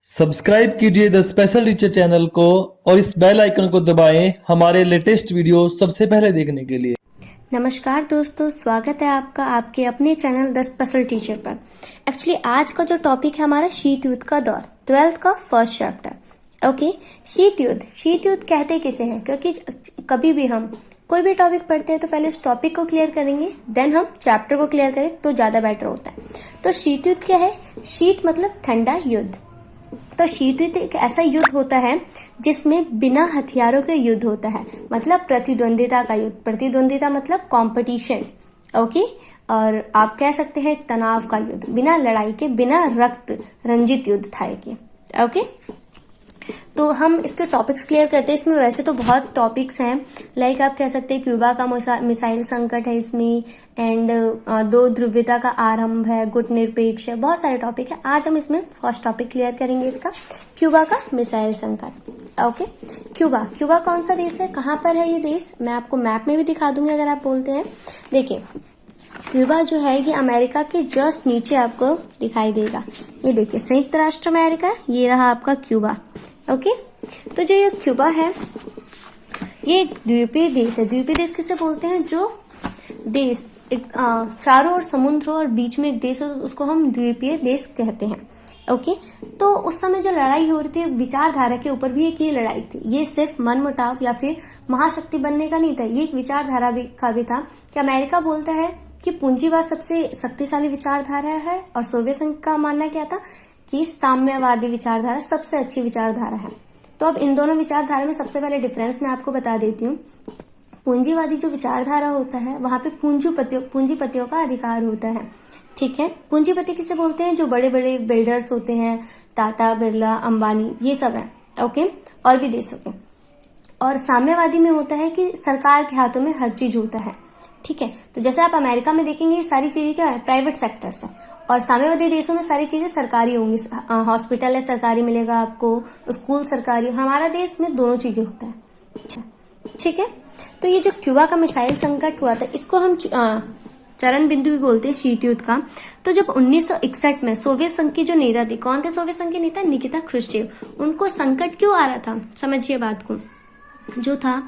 Subscribe कीजिए the special teacher channel को और इस बेल आइकन को दबाएं हमारे लेटेस्ट वीडियो सबसे पहले देखने के लिए। नमस्कार दोस्तों, स्वागत है आपका आपके अपने चैनल द स्पेशल टीचर पर। एक्चुअली आज का जो टॉपिक है हमारा शीत युद्ध का दौर, 12th का फर्स्ट चैप्टर। ओके, शीत युद्ध कहते किसे हैं? क्योंकि कभी भी हम कोई भी टॉपिक पढ़ते हैं तो पहले इस टॉपिक को क्लियर करेंगे, देन हम चैप्टर को क्लियर करें तो ज्यादा बेटर होता है। तो शीत युद्ध क्या है? शीत मतलब ठंडा युद्ध। तो शीत युद्ध एक ऐसा युद्ध होता है जिसमें बिना हथियारों के युद्ध होता है, मतलब प्रतिद्वंदिता का युद्ध। प्रतिद्वंदिता मतलब कंपटीशन, ओके। और आप कह सकते हैं तनाव का युद्ध, बिना लड़ाई के, बिना रक्त रंजित युद्ध था ये, ओके। तो हम इसके टॉपिक्स क्लियर करते हैं। इसमें वैसे तो बहुत टॉपिक्स हैं, लाइक आप कह सकते हैं क्यूबा का मिसाइल संकट है इसमें, एंड दो ध्रुवीयता का आरंभ है, गुटनिरपेक्ष है, बहुत सारे टॉपिक है। आज हम इसमें फर्स्ट टॉपिक क्लियर करेंगे इसका, क्यूबा का मिसाइल संकट। ओके, क्यूबा कौन सा देश है, कहाँ पर है ये देश? मैं आपको मैप में भी दिखा दूंगी अगर आप बोलते हैं। देखिए, क्यूबा जो है ये अमेरिका के जस्ट नीचे आपको दिखाई देगा। ये देखिए, संयुक्त राष्ट्र अमेरिका, ये रहा आपका क्यूबा। ओके, तो जो ये क्यूबा है ये एक द्वीपीय देश है। द्वीपीय देश किसे बोलते हैं? जो देश एक चारों ओर समुद्र और बीच में एक देश है, उसको हम द्वीपीय देश कहते हैं। ओके, तो उस समय जो लड़ाई हो रही थी विचारधारा के ऊपर भी एक ये लड़ाई थी। ये सिर्फ मनमुटाव या फिर महाशक्ति बनने का नहीं था, ये एक विचारधारा का भी था कि अमेरिका बोलता है कि पूंजीवाद सबसे शक्तिशाली विचारधारा है और सोवियत संघ का मानना क्या था कि साम्यवादी विचारधारा सबसे अच्छी विचारधारा है। तो अब इन दोनों विचारधारा में सबसे पहले डिफरेंस मैं आपको बता देती हूँ। पूंजीवादी जो विचारधारा होता है वहां पे पूंजीपतियों का अधिकार होता है, ठीक है। पूंजीपति किसे बोलते हैं? जो बड़े बड़े बिल्डर्स होते हैं, टाटा, बिरला, अंबानी, ये सब है, ओके, और भी देशों के। और साम्यवादी में होता है कि सरकार के हाथों में हर चीज होता है, ठीक है। तो जैसे आप अमेरिका में देखेंगे सारी चीजें क्या है, प्राइवेट सेक्टर्स है, और साम्यवादी देशों में सारी चीजें सरकारी होंगी। हॉस्पिटल है सरकारी मिलेगा आपको, स्कूल सरकारी। हमारा देश में दोनों चीजें होता है, ठीक है। तो ये जो क्यूबा का मिसाइल संकट हुआ था, इसको हम चरण बिंदु भी बोलते हैं शीत युद्ध का। तो जब 1961 में सोवियत संघ के जो नेता थे, कौन थे सोवियत संघ के नेता? निकिता ख्रुश्चेव। उनको संकट क्यों आ रहा था, समझिए बात को। जो था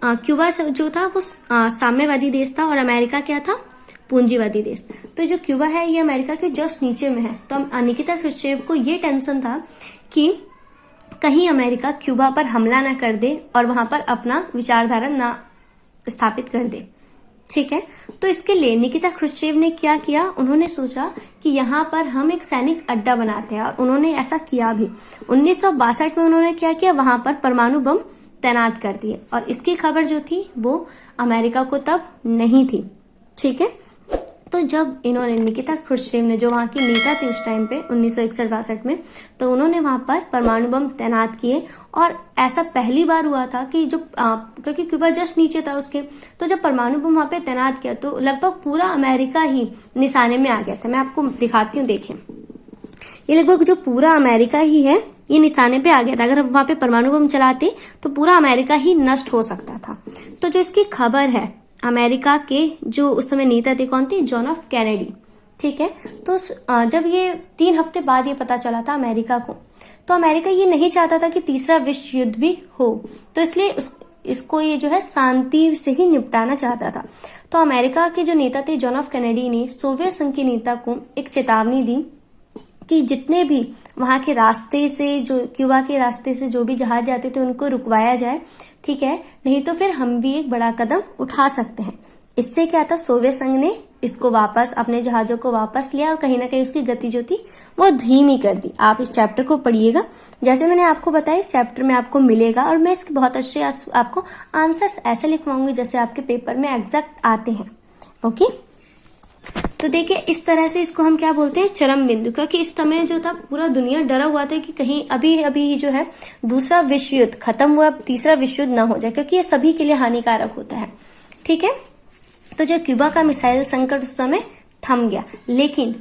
क्यूबा जो था वो साम्यवादी देश था और अमेरिका क्या था? पूंजीवादी देश। तो जो क्यूबा है ये अमेरिका के जस्ट नीचे में है। तो निकिता ख्रुश्चेव को ये टेंशन था कि कहीं अमेरिका क्यूबा पर हमला ना कर दे और वहां पर अपना विचारधारा ना स्थापित कर दे, ठीक है। तो इसके लिए निकिता ख्रुश्चेव ने क्या किया? उन्होंने सोचा कि यहाँ पर हम एक सैनिक अड्डा बनाते हैं, और उन्होंने ऐसा किया भी। 1962 में उन्होंने क्या किया? वहां पर परमाणु बम तैनात कर दिए, और इसकी खबर जो थी वो अमेरिका को तब नहीं थी, ठीक है। तो जब इन्होंने, निकिता ख्रुश्चेव ने, जो वहां की नेता थी उस टाइम पे 1961-62 में, तो उन्होंने वहां पर परमाणु बम तैनात किए। और ऐसा पहली बार हुआ था कि जो क्योंकि क्यूबा जस्ट नीचे था उसके, तो जब परमाणु बम वहां पे तैनात किया तो लगभग पूरा अमेरिका ही निशाने में आ गया था। मैं आपको दिखाती हूँ, देखें, ये लगभग जो पूरा अमेरिका ही है ये निशाने पे आ गया था। अगर वहां पे परमाणु बम चलाते तो पूरा अमेरिका ही नष्ट हो सकता था। तो जो इसकी खबर है, अमेरिका के जो उस समय नेता थे, कौन थे? जॉन एफ कैनेडी, ठीक है। तो जब ये 3 हफ्ते बाद ये पता चला था अमेरिका को, तो अमेरिका ये नहीं चाहता था कि तीसरा विश्व युद्ध भी हो, तो इसलिए इसको ये जो है शांति से ही निपटाना चाहता था। तो अमेरिका के जो नेता थे जॉन एफ कैनेडी ने सोवियत संघ के नेता को एक चेतावनी दी कि जितने भी वहां के रास्ते से, जो क्यूबा के रास्ते से जो भी जहाज जाते थे उनको रुकवाया जाए, ठीक है, नहीं तो फिर हम भी एक बड़ा कदम उठा सकते हैं। इससे क्या था, सोवियत संघ ने इसको वापस, अपने जहाजों को वापस लिया और कहीं ना कहीं उसकी गति जो थी वो धीमी कर दी। आप इस चैप्टर को पढ़िएगा, जैसे मैंने आपको बताया इस चैप्टर में आपको मिलेगा, और मैं इसके बहुत अच्छे आपको आंसर्स ऐसे लिखवाऊंगी जैसे आपके पेपर में एग्जैक्ट आते हैं, ओके। तो देखिए, इस तरह से इसको हम क्या बोलते हैं? चरम बिंदु। क्योंकि इस समय जो था पूरा दुनिया डरा हुआ था कि कहीं अभी जो है दूसरा विश्व युद्ध खत्म हुआ, तीसरा विश्व युद्ध ना हो जाए, क्योंकि ये सभी के लिए हानिकारक होता है, ठीक है। तो जो क्यूबा का मिसाइल संकट उस समय थम गया, लेकिन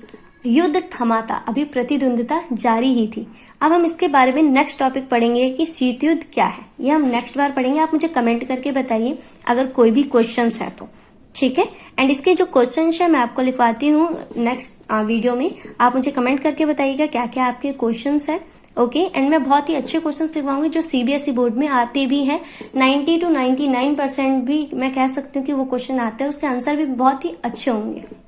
युद्ध थमा था, अभी प्रतिद्वंदिता जारी ही थी। अब हम इसके बारे में नेक्स्ट टॉपिक पढ़ेंगे कि शीत युद्ध क्या है, ये हम नेक्स्ट बार पढ़ेंगे। आप मुझे कमेंट करके बताइए अगर कोई भी क्वेश्चन है तो, ठीक है। एंड इसके जो क्वेश्चन है मैं आपको लिखवाती हूँ नेक्स्ट वीडियो में। आप मुझे कमेंट करके बताइएगा क्या क्या आपके क्वेश्चंस है, ओके एंड मैं बहुत ही अच्छे क्वेश्चंस लिखवाऊंगी जो सीबीएसई बोर्ड में आते भी हैं। 90 to 99% भी मैं कह सकती हूँ कि वो क्वेश्चन आते हैं, उसके आंसर भी बहुत ही अच्छे होंगे।